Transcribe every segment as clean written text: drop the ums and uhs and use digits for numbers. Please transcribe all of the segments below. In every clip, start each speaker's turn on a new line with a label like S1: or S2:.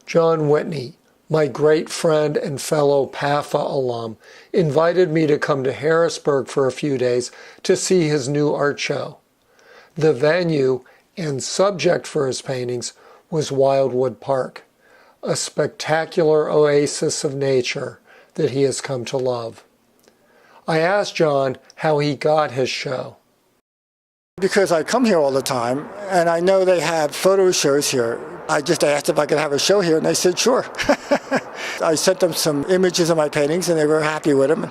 S1: John Whitney, my great friend and fellow PAFA alum, invited me to come to Harrisburg for a few days to see his new art show. The venue and subject for his paintings was Wildwood Park, a spectacular oasis of nature that he has come to love. I asked John how he got his show.
S2: Because I come here all the time, and I know they have photo shows here. I just asked if I could have a show here, and they said sure. I sent them some images of my paintings, and they were happy with them.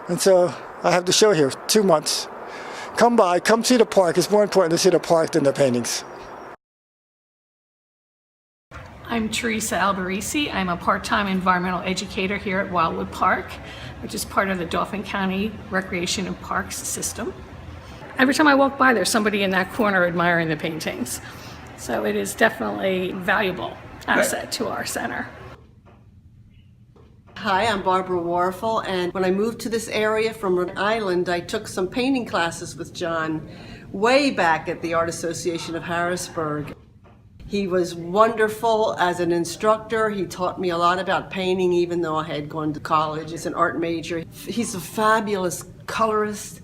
S2: And so I have the show here, 2 months. Come by, come see the park. It's more important to see the park than the paintings.
S3: I'm Theresa Alberici. I'm a part-time environmental educator here at Wildwood Park, which is part of the Dauphin County Recreation and Parks system. Every time I walk by, there's somebody in that corner admiring the paintings. So it is definitely a valuable asset to our center.
S4: Hi, I'm Barbara Warfel, and when I moved to this area from Rhode Island, I took some painting classes with John way back at the Art Association of Harrisburg. He was wonderful as an instructor. He taught me a lot about painting, even though I had gone to college as an art major. He's a fabulous colorist.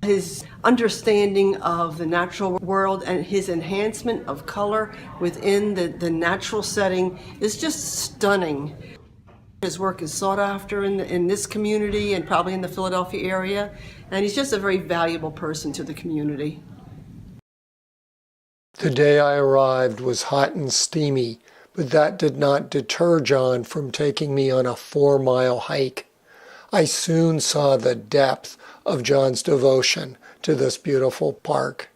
S4: His understanding of the natural world and his enhancement of color within the natural setting is just stunning. His work is sought after in this community and probably in the Philadelphia area, and he's just a very valuable person to the community.
S1: The day I arrived was hot and steamy, but that did not deter John from taking me on a 4-mile hike. I soon saw the depth of John's devotion to this beautiful park.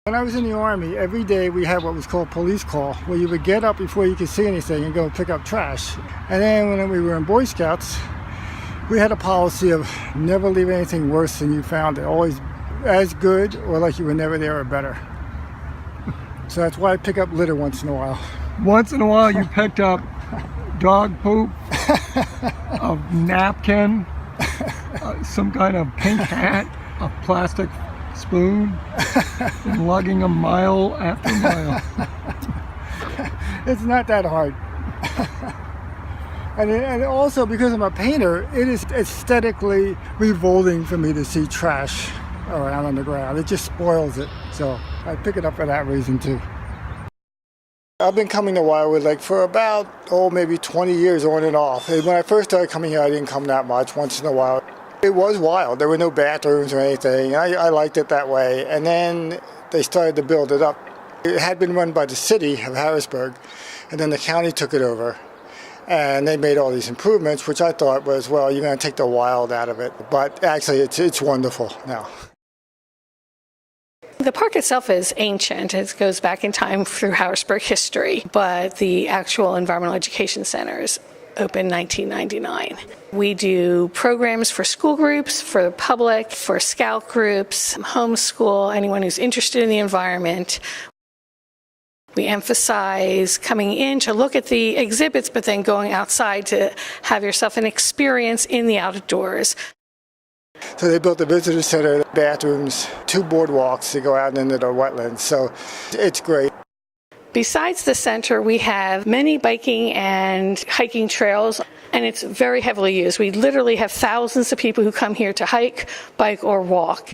S2: When I was in the Army, every day we had what was called police call, where you would get up before you could see anything and go pick up trash. And then when we were in Boy Scouts, we had a policy of never leave anything worse than you found it, always as good or like you were never there or better. So that's why I pick up litter once in a while.
S5: Once in a while you picked up dog poop, a napkin, some kind of pink hat, a plastic spoon, and lugging a mile after mile.
S2: It's not that hard. And also because I'm a painter, it is aesthetically revolting for me to see trash around on the ground. It just spoils it. So I pick it up for that reason too. I've been coming to Wildwood like for about, maybe 20 years on and off. And when I first started coming here, I didn't come that much, once in a while. It was wild. There were no bathrooms or anything. I liked it that way. And then they started to build it up. It had been run by the city of Harrisburg, and then the county took it over. And they made all these improvements, which I thought was, well, you're going to take the wild out of it. But actually, it's wonderful now.
S3: The park itself is ancient. It goes back in time through Harrisburg history, but the actual Environmental Education Center is open 1999. We do programs for school groups, for the public, for scout groups, homeschool, anyone who's interested in the environment. We emphasize coming in to look at the exhibits, but then going outside to have yourself an experience in the outdoors.
S2: So they built a visitor center, bathrooms, 2 boardwalks to go out into the wetlands. So it's great.
S3: Besides the center, we have many biking and hiking trails, and it's very heavily used. We literally have thousands of people who come here to hike, bike, or walk.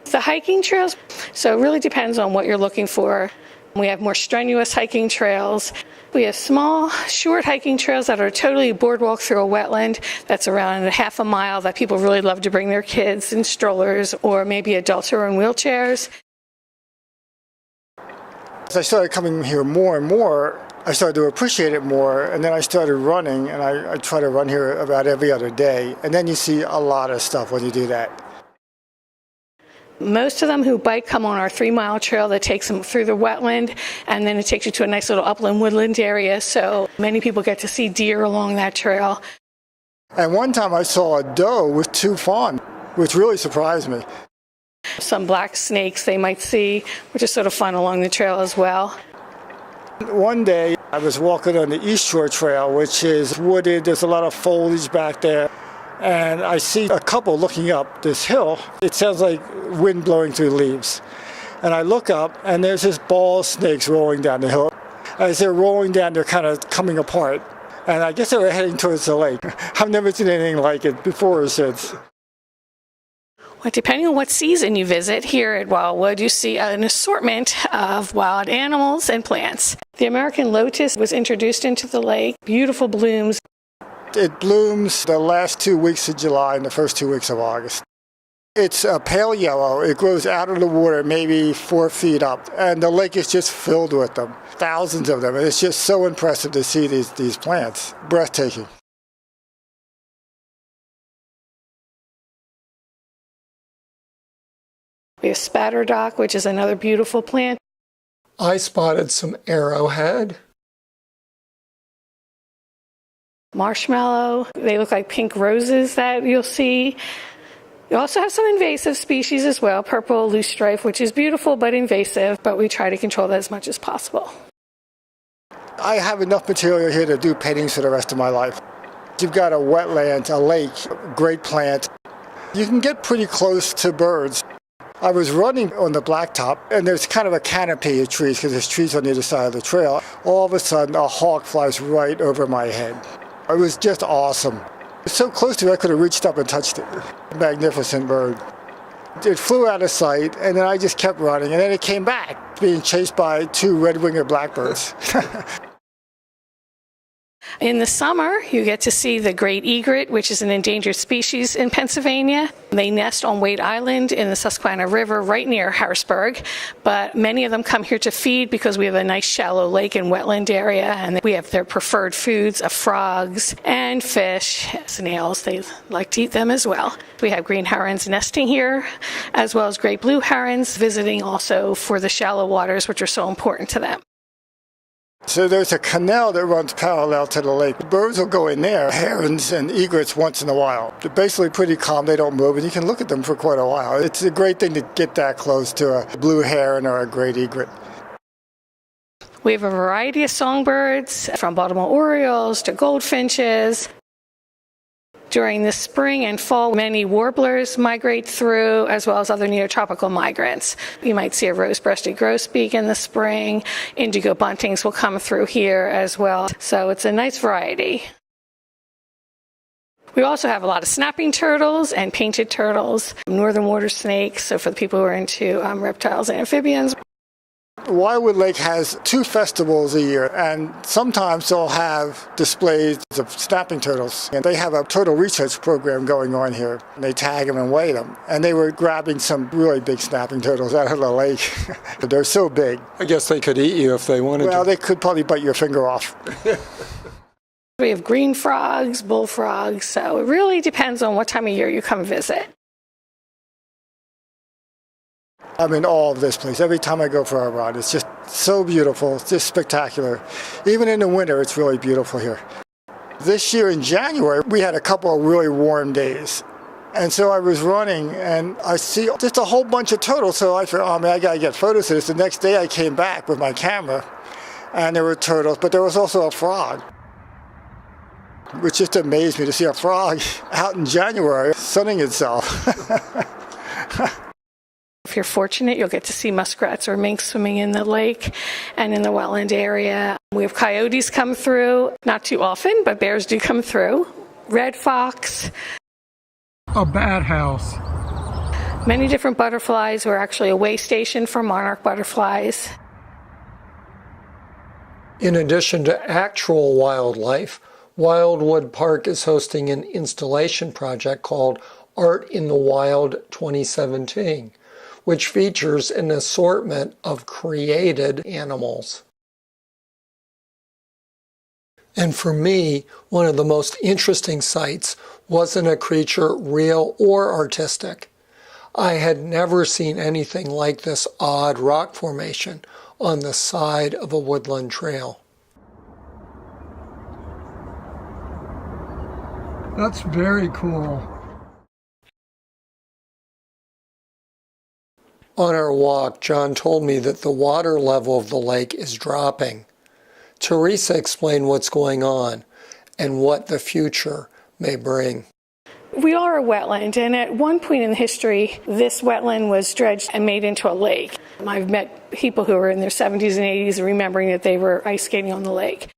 S3: The hiking trails, so it really depends on what you're looking for. We have more strenuous hiking trails. We have small, short hiking trails that are totally boardwalk through a wetland that's around half a mile that people really love to bring their kids in strollers or maybe adults who are in wheelchairs.
S2: As I started coming here more and more, I started to appreciate it more, and then I started running, and I try to run here about every other day. And then you see a lot of stuff when you do that.
S3: Most of them who bike come on our 3-mile trail that takes them through the wetland, and then it takes you to a nice little upland woodland area, so many people get to see deer along that trail.
S2: And one time I saw a doe with 2 fawn, which really surprised me.
S3: Some black snakes they might see, which is sort of fun along the trail as well.
S2: One day I was walking on the East Shore Trail, which is wooded, there's a lot of foliage back there. And I see a couple looking up this hill. It sounds like wind blowing through leaves. And I look up, and there's this ball of snakes rolling down the hill. As they're rolling down, they're kind of coming apart. And I guess they were heading towards the lake. I've never seen anything like it before or since.
S3: Well, depending on what season you visit, here at Wildwood, you see an assortment of wild animals and plants. The American lotus was introduced into the lake. Beautiful blooms.
S2: It blooms the last 2 weeks of July and the first 2 weeks of August. It's a pale yellow. It grows out of the water maybe 4 feet up, and the lake is just filled with them. Thousands of them, and it's just so impressive to see these plants. Breathtaking.
S3: We have spatterdock, which is another beautiful plant.
S1: I spotted some arrowhead.
S3: Marshmallow. They look like pink roses that you'll see. You also have some invasive species as well, purple loosestrife, which is beautiful but invasive, but we try to control that as much as possible.
S2: I have enough material here to do paintings for the rest of my life. You've got a wetland, a lake, great plant. You can get pretty close to birds. I was running on the blacktop, and there's kind of a canopy of trees because there's trees on either side of the trail. All of a sudden, a hawk flies right over my head. It was just awesome. So close to it, I could have reached up and touched it. Magnificent bird. It flew out of sight, and then I just kept running, and then it came back, being chased by 2 red-winged blackbirds.
S3: In the summer, you get to see the great egret, which is an endangered species in Pennsylvania. They nest on Wade Island in the Susquehanna River right near Harrisburg, but many of them come here to feed because we have a nice shallow lake and wetland area, and we have their preferred foods of frogs and fish, snails. They like to eat them as well. We have green herons nesting here, as well as great blue herons visiting also for the shallow waters, which are so important to them.
S2: So there's a canal that runs parallel to the lake. Birds will go in there, herons and egrets once in a while. They're basically pretty calm, they don't move, and you can look at them for quite a while. It's a great thing to get that close to a blue heron or a great egret.
S3: We have a variety of songbirds, from Baltimore orioles to goldfinches. During the spring and fall, many warblers migrate through, as well as other neotropical migrants. You might see a rose-breasted grosbeak in the spring. Indigo buntings will come through here as well. So it's a nice variety. We also have a lot of snapping turtles and painted turtles, northern water snakes, so for the people who are into reptiles and amphibians.
S2: Wildwood Lake has 2 festivals a year, and sometimes they'll have displays of snapping turtles. And they have a turtle research program going on here. They tag them and weigh them. And they were grabbing some really big snapping turtles out of the lake. They're so big.
S1: I guess they could eat you if they wanted to.
S2: Well, they could probably bite your finger off.
S3: We have green frogs, bullfrogs, so it really depends on what time of year you come visit.
S2: I'm in awe of this place. Every time I go for a ride, it's just so beautiful. It's just spectacular. Even in the winter, it's really beautiful here. This year in January, we had a couple of really warm days. And so I was running, and I see just a whole bunch of turtles. So I thought, oh man, I got to get photos of this. The next day I came back with my camera, and there were turtles, but there was also a frog, which just amazed me to see a frog out in January sunning itself.
S3: If you're fortunate, you'll get to see muskrats or minks swimming in the lake and in the wetland area. We have coyotes come through, not too often, but bears do come through. Red fox.
S5: A bat house.
S3: Many different butterflies. We're actually a way station for monarch butterflies.
S1: In addition to actual wildlife, Wildwood Park is hosting an installation project called Art in the Wild 2017. Which features an assortment of created animals. And for me, one of the most interesting sights wasn't a creature real or artistic. I had never seen anything like this odd rock formation on the side of a woodland trail.
S5: That's very cool.
S1: On our walk, John told me that the water level of the lake is dropping. Theresa explained what's going on and what the future may bring.
S3: We are a wetland, and at one point in history, this wetland was dredged and made into a lake. I've met people who are in their 70s and 80s remembering that they were ice skating on the lake.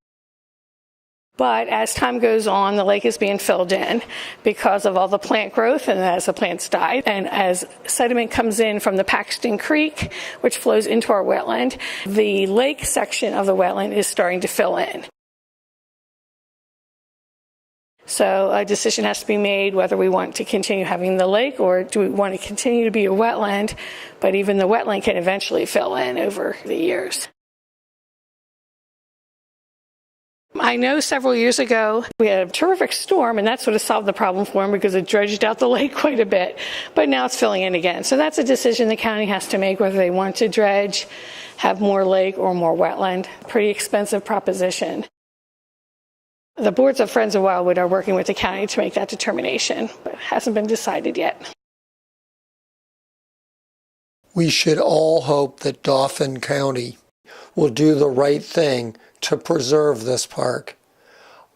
S3: But as time goes on, the lake is being filled in because of all the plant growth and as the plants die. And as sediment comes in from the Paxton Creek, which flows into our wetland, the lake section of the wetland is starting to fill in. So a decision has to be made whether we want to continue having the lake or do we want to continue to be a wetland, but even the wetland can eventually fill in over the years. I know several years ago we had a terrific storm, and that sort of solved the problem for them because it dredged out the lake quite a bit. But now it's filling in again. So that's a decision the county has to make, whether they want to dredge, have more lake or more wetland. Pretty expensive proposition. The boards of Friends of Wildwood are working with the county to make that determination, but it hasn't been decided yet.
S1: We should all hope that Dauphin County will do the right thing to preserve this park.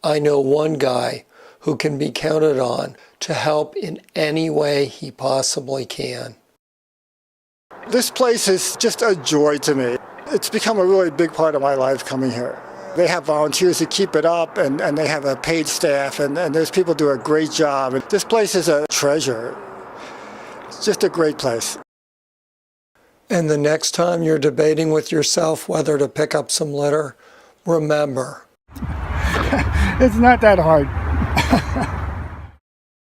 S1: I know one guy who can be counted on to help in any way he possibly can.
S2: This place is just a joy to me. It's become a really big part of my life coming here. They have volunteers to keep it up, and they have a paid staff, and there's people do a great job. And this place is a treasure. It's just a great place.
S1: And the next time you're debating with yourself whether to pick up some litter, remember.
S2: It's not that hard.